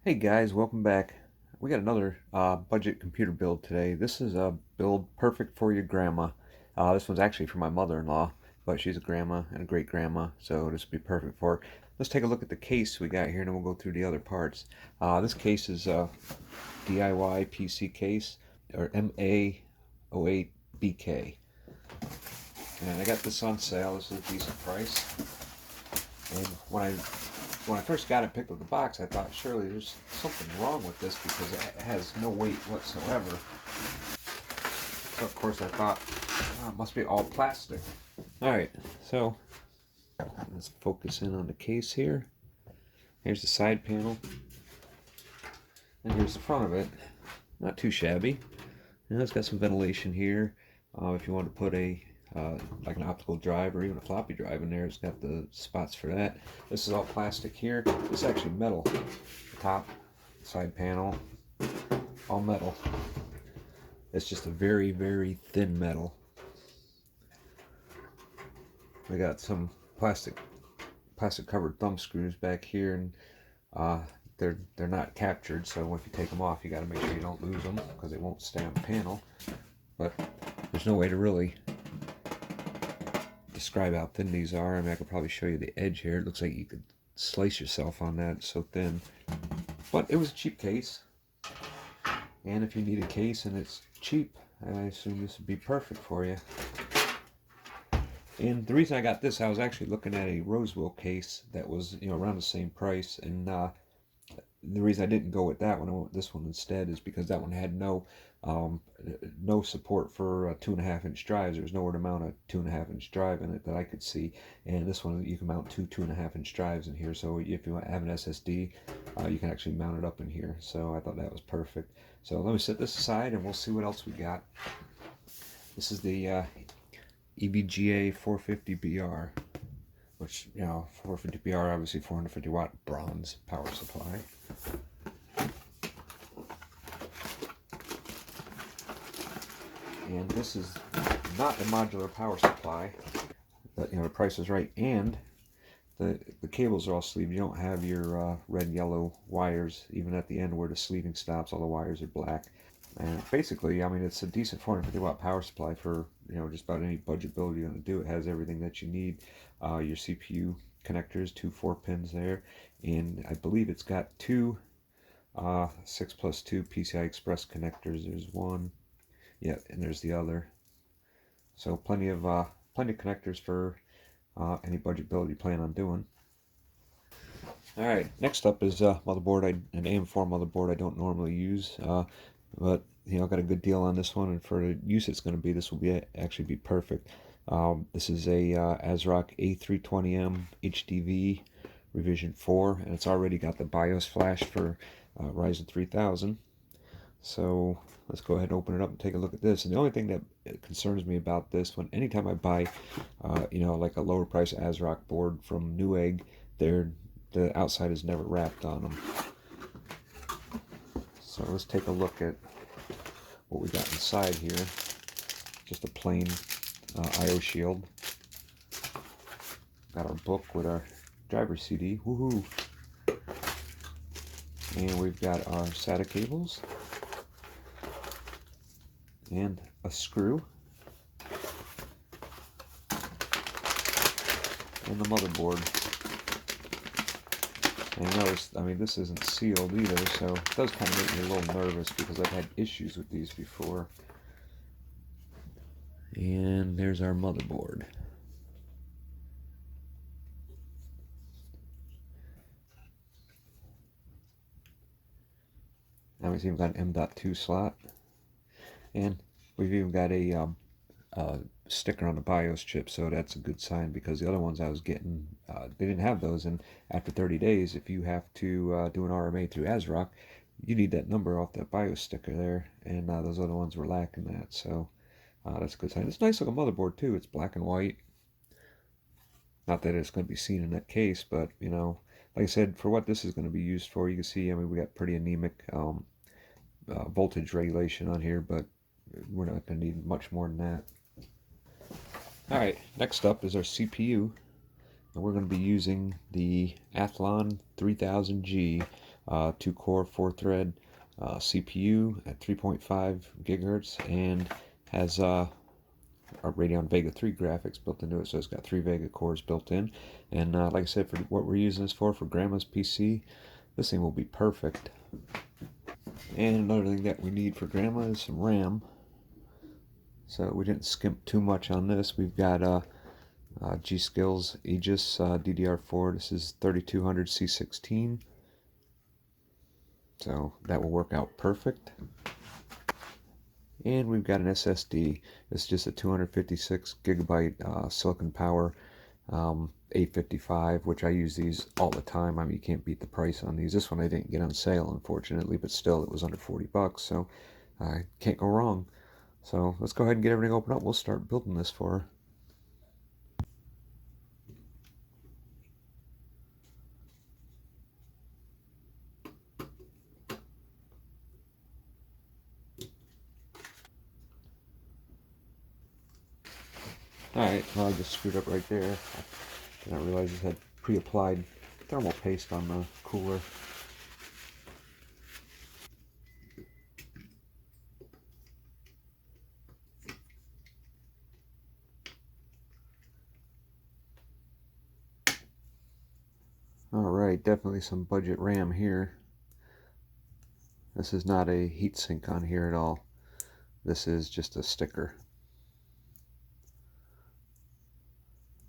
Hey guys, welcome back. We got another budget computer build today. This is a build perfect for your grandma. This one's actually for my mother-in-law, but she's a grandma and a great-grandma, so this would be perfect for her. Let's take a look at the case we got here, and then we'll go through the other parts. This case is a DIY PC case, or MA08BK. And I got this on sale. This is a decent price. And when I first got it, picked up the box, I thought surely there's something wrong with this because it has no weight whatsoever. So of course I thought, oh, it must be all plastic. Alright, so let's focus in on the case here. Here's the side panel. And here's the front of it. Not too shabby. And it's got some ventilation here. If you want to put a like an optical drive or even a floppy drive in there, it's got the spots for that. This is all plastic here. This is actually metal. The top, side panel, all metal. It's just a very, very thin metal. We got some plastic covered thumb screws back here, and they're not captured, so if you take them off, you got to make sure you don't lose them because they won't stay on the panel. But there's no way to really describe how thin these are. I mean, I could probably show you the edge here. It looks like you could slice yourself on that. It's so thin. But it was a cheap case. And if you need a case and it's cheap, I assume this would be perfect for you. And the reason I got this, I was actually looking at a Roseville case that was, around the same price, and the reason I didn't go with that one, I went with this one instead, is because that one had no support for 2.5-inch drives. There was nowhere to mount a 2.5-inch drive in it that I could see, and this one you can mount two 2.5-inch drives in here. So if you have an SSD, you can actually mount it up in here. So I thought that was perfect. So let me set this aside, and we'll see what else we got. This is the EVGA 450BR, which, 450BR, obviously 450 watt bronze power supply. And this is not a modular power supply, but the price is right, and the cables are all sleeved. You don't have your red and yellow wires, even at the end where the sleeving stops, all the wires are black. And basically, I mean, it's a decent 450 watt power supply for, just about any budget build you're going to do. It has everything that you need. Your CPU connectors, two 4-pins there, and I believe it's got two 6+2 PCI Express connectors. There's one, yeah, and there's the other. So plenty of connectors for any budget build you plan on doing. All right, next up is motherboard. An AM4 motherboard I don't normally use, but got a good deal on this one, and for the use it's going to be, this will actually be perfect. This is a ASRock A320M HDV revision 4, and it's already got the BIOS flash for Ryzen 3000. So let's go ahead and open it up and take a look at this. And the only thing that concerns me about this one, anytime I buy, like a lower price ASRock board from Newegg, the outside is never wrapped on them. So let's take a look at what we got inside here. Just a plain I/O shield. Got our book with our driver CD. Woohoo! And we've got our SATA cables. And a screw. And the motherboard. And notice, I mean, this isn't sealed either, so it does kind of make me a little nervous because I've had issues with these before. And there's our motherboard. Now we've even got an M.2 slot. And we've even got a sticker on the BIOS chip, so that's a good sign, because the other ones I was getting, they didn't have those, and after 30 days, if you have to do an RMA through ASRock, you need that number off that BIOS sticker there, and those other ones were lacking that, so that's a good sign. It's a nice looking motherboard too. It's black and white. Not that it's going to be seen in that case, but like I said, for what this is going to be used for, you can see, I mean, we got pretty anemic voltage regulation on here, but we're not going to need much more than that. Alright, next up is our CPU, and we're going to be using the Athlon 3000G 2-core, 4-thread CPU at 3.5 gigahertz, and has our Radeon Vega 3 graphics built into it, so it's got 3 Vega cores built in. And like I said, for what we're using this for Grandma's PC, this thing will be perfect. And another thing that we need for Grandma is some RAM. So we didn't skimp too much on this. We've got G-Skills Aegis DDR4. This is 3200 C16. So that will work out perfect. And we've got an SSD. It's just a 256 gigabyte Silicon Power 855, which I use these all the time. I mean, you can't beat the price on these. This one I didn't get on sale, unfortunately, but still, it was under 40 bucks, so I can't go wrong. So let's go ahead and get everything opened up. We'll start building this for her. Alright, well, I just screwed up right there. I did not realize this had pre-applied thermal paste on the cooler. Alright, definitely some budget RAM here. This is not a heatsink on here at all. This is just a sticker.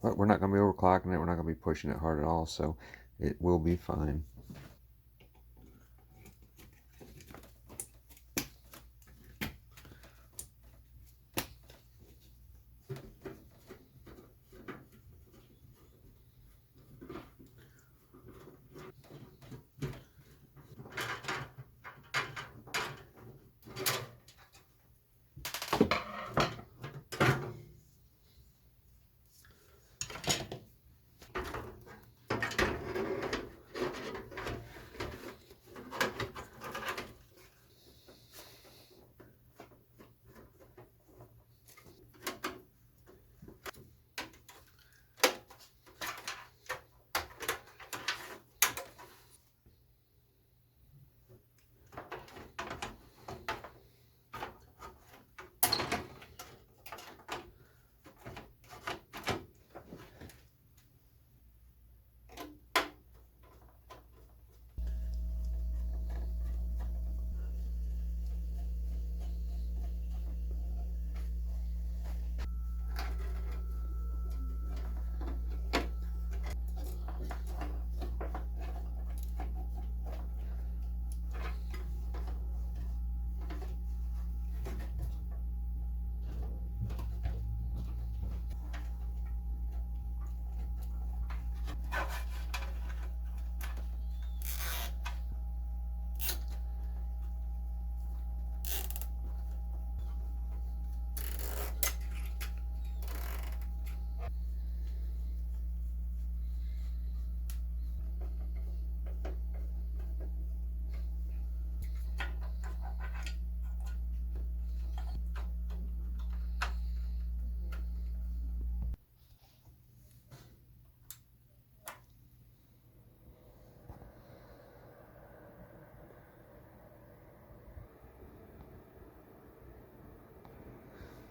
But we're not going to be overclocking it. We're not going to be pushing it hard at all, so it will be fine.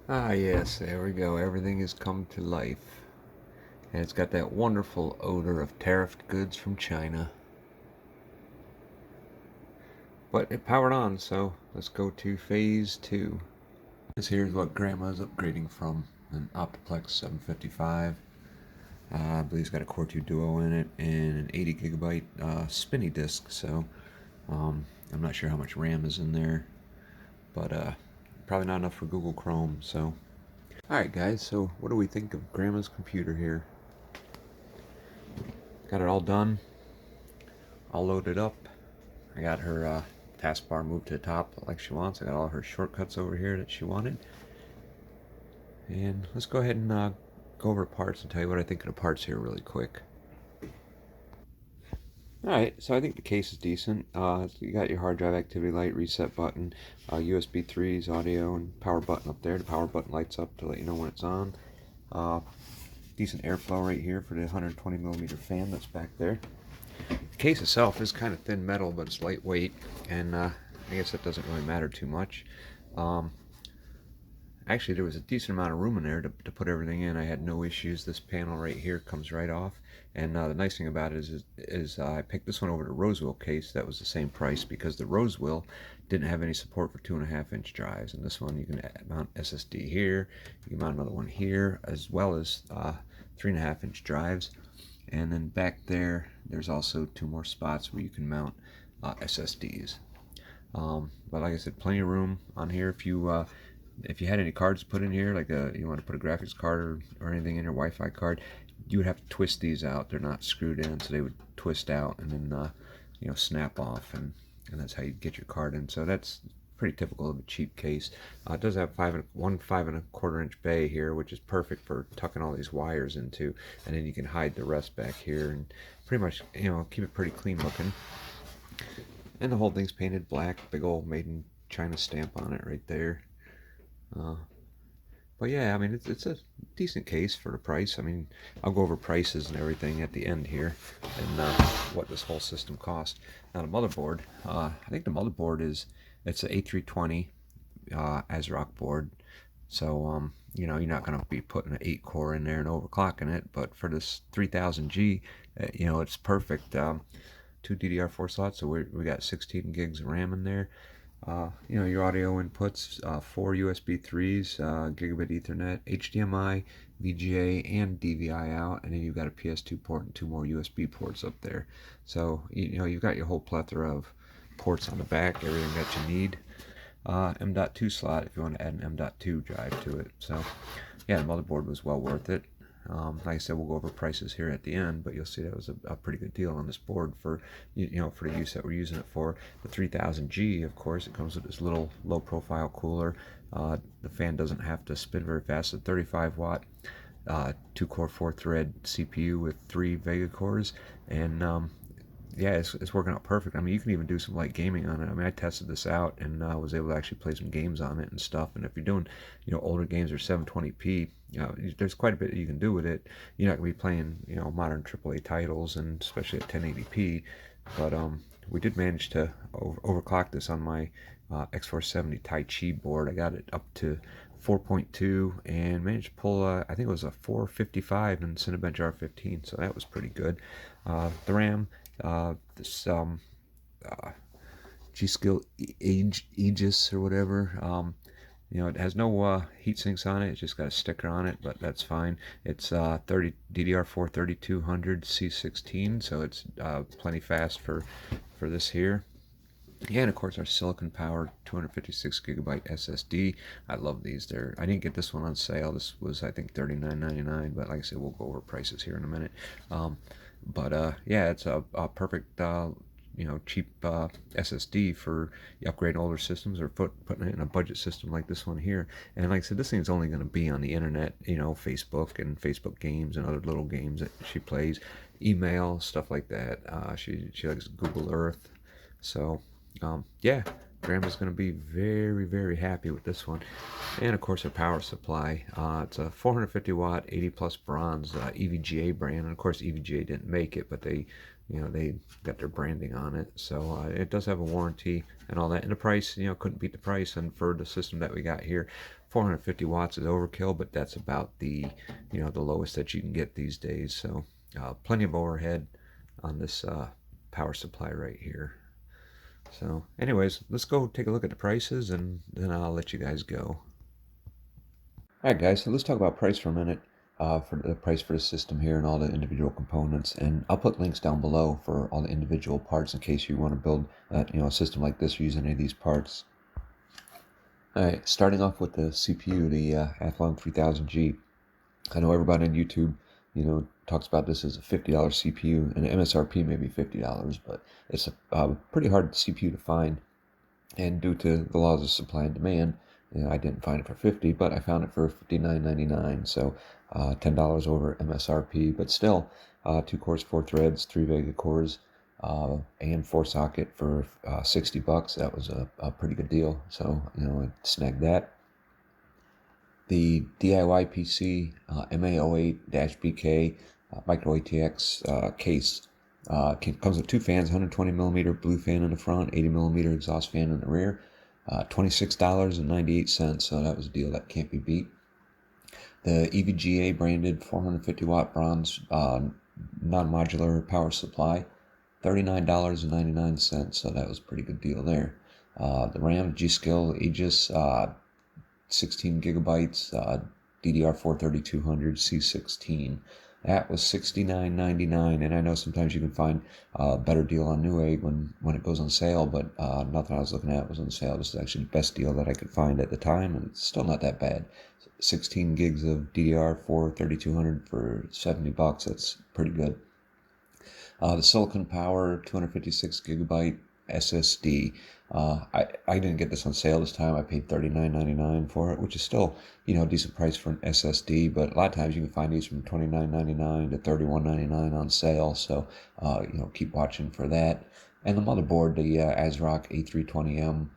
Ah yes, there we go. Everything has come to life. And it's got that wonderful odor of tariffed goods from China. But it powered on, so let's go to phase 2. This here's what Grandma's upgrading from. An Optiplex 755. I believe it's got a Core 2 Duo in it and an 80 gigabyte spinny disk, so I'm not sure how much RAM is in there, but probably not enough for Google Chrome, so. Alright guys, so what do we think of Grandma's computer here? Got it all done, all loaded up. I got her taskbar moved to the top like she wants. I got all her shortcuts over here that she wanted. And let's go ahead and go over parts and tell you what I think of the parts here really quick. Alright, so I think the case is decent. You got your hard drive activity light, reset button, USB 3's audio, and power button up there. The power button lights up to let you know when it's on. Decent airflow right here for the 120mm fan that's back there. The case itself is kind of thin metal, but it's lightweight, and I guess that doesn't really matter too much. Um, Actually, there was a decent amount of room in there to put everything in. I had no issues. This panel right here comes right off. And the nice thing about it is I picked this one over the Rosewell case. That was the same price because the Rosewell didn't have any support for 2.5-inch drives. And this one, you can mount SSD here. You can mount another one here, as well as 3.5-inch drives. And then back there, there's also 2 more spots where you can mount SSDs. But like I said, plenty of room on here if you had any cards to put in here, like you want to put a graphics card or anything in your Wi-Fi card, you would have to twist these out. They're not screwed in, so they would twist out and then snap off, and that's how you get your card in. So that's pretty typical of a cheap case. It does have one 5.25-inch bay here, which is perfect for tucking all these wires into, and then you can hide the rest back here and pretty much keep it pretty clean looking. And the whole thing's painted black, big old made in China stamp on it right there. But yeah, I mean, it's a decent case for the price. I mean, I'll go over prices and everything at the end here, and what this whole system costs. Now the motherboard, I think the motherboard it's an A320 ASRock board, so you're not going to be putting an 8-core in there and overclocking it. But for this 3000G, it's perfect. 2 DDR4 slots, so we got 16 gigs of RAM in there. Your audio inputs, 4 USB 3s, gigabit Ethernet, HDMI, VGA, and DVI out, and then you've got a PS2 port and 2 more USB ports up there. So you've got your whole plethora of ports on the back, everything that you need. M.2 slot if you want to add an M.2 drive to it. So yeah, the motherboard was well worth it. Like I said, we'll go over prices here at the end, but you'll see that was a pretty good deal on this board for for the use that we're using it for. The 3000G, of course, it comes with this little low-profile cooler. The fan doesn't have to spin very fast. It's a 35-watt, 2-core, 4-thread CPU with 3 Vega cores, and yeah, it's working out perfect. I mean, you can even do some light gaming on it. I mean, I tested this out and was able to actually play some games on it and stuff. And if you're doing, older games or 720p, there's quite a bit you can do with it. You're not gonna be playing, modern AAA titles, and especially at 1080p. But we did manage to overclock this on my X470 Tai Chi board. I got it up to 4.2 and managed to pull I think it was a 455 in Cinebench R15, so that was pretty good. The RAM, this G-Skill Aegis or whatever, it has no heat sinks on it. It's just got a sticker on it, but that's fine. It's DDR4 3200 C16, so it's plenty fast for this here. Yeah, and of course our silicon powered 256 gigabyte SSD. I love these. I didn't get this one on sale. This was, I think, $39.99, but like I said, we'll go over prices here in a minute. Yeah, it's a perfect cheap SSD for upgrading older systems or putting it in a budget system like this one here. And like I said, this thing's only going to be on the internet, Facebook and Facebook games and other little games that she plays, email, stuff like that. She likes Google Earth. So yeah, Grandma's going to be very, very happy with this one. And of course, her power supply. It's a 450 watt, 80 plus bronze EVGA brand. And of course, EVGA didn't make it, but they got their branding on it. So it does have a warranty and all that. And the price, couldn't beat the price. And for the system that we got here, 450 watts is overkill, but that's about the lowest that you can get these days. So plenty of overhead on this power supply right here. So anyways, let's go take a look at the prices, and then I'll let you guys go. Alright guys, so let's talk about price for a minute, for the price for the system here and all the individual components. And I'll put links down below for all the individual parts in case you want to build a system like this or use any of these parts. Alright, starting off with the CPU, the Athlon 3000G. I know everybody on YouTube talks about this as a $50 CPU, and the MSRP may be $50, but it's a pretty hard CPU to find. And due to the laws of supply and demand, I didn't find it for $50, but I found it for $59.99, so $10 over MSRP. But still, 2 cores, 4 threads, 3 Vega cores, and 4 socket for $60. That was a pretty good deal. So I snagged that. The DIY PC MA08-BK micro ATX case Comes with two fans, 120 millimeter blue fan in the front, 80 millimeter exhaust fan in the rear. $26.98, so that was a deal that can't be beat. The EVGA branded 450 watt bronze non-modular power supply, $39.99, so that was a pretty good deal there. The RAM G-Skill Aegis 16 gigabytes DDR4 3200 C16. That was $69.99, and I know sometimes you can find a better deal on Newegg when it goes on sale, but nothing I was looking at was on sale. This is actually the best deal that I could find at the time, and it's still not that bad. 16 gigs of DDR4 3200 for $70. That's pretty good. The Silicon Power 256 gigabyte SSD. I didn't get this on sale this time. I paid $39.99 for it, which is still, a decent price for an SSD. But a lot of times you can find these from $29.99 to $31.99 on sale. So, keep watching for that. And the motherboard, the ASRock A320M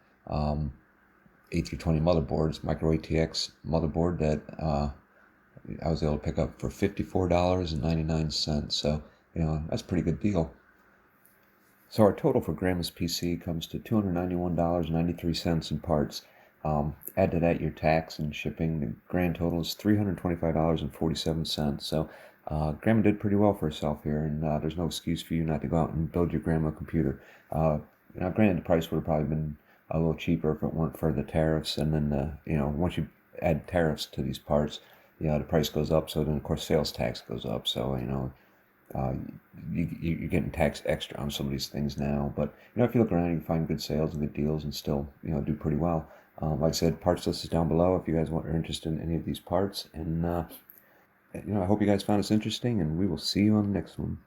A320 motherboards, micro ATX motherboard that I was able to pick up for $54.99. So, that's a pretty good deal. So our total for Grandma's PC comes to $291.93 in parts. Add to that your tax and shipping. The grand total is $325.47. So Grandma did pretty well for herself here, and there's no excuse for you not to go out and build your grandma a computer. Granted, the price would have probably been a little cheaper if it weren't for the tariffs, and then once you add tariffs to these parts, the price goes up. So then of course sales tax goes up. So you're getting taxed extra on some of these things now. But if you look around, you can find good sales and good deals, and still do pretty well. Like I said, parts list is down below if you guys are interested in any of these parts. And I hope you guys found this interesting, and we will see you on the next one.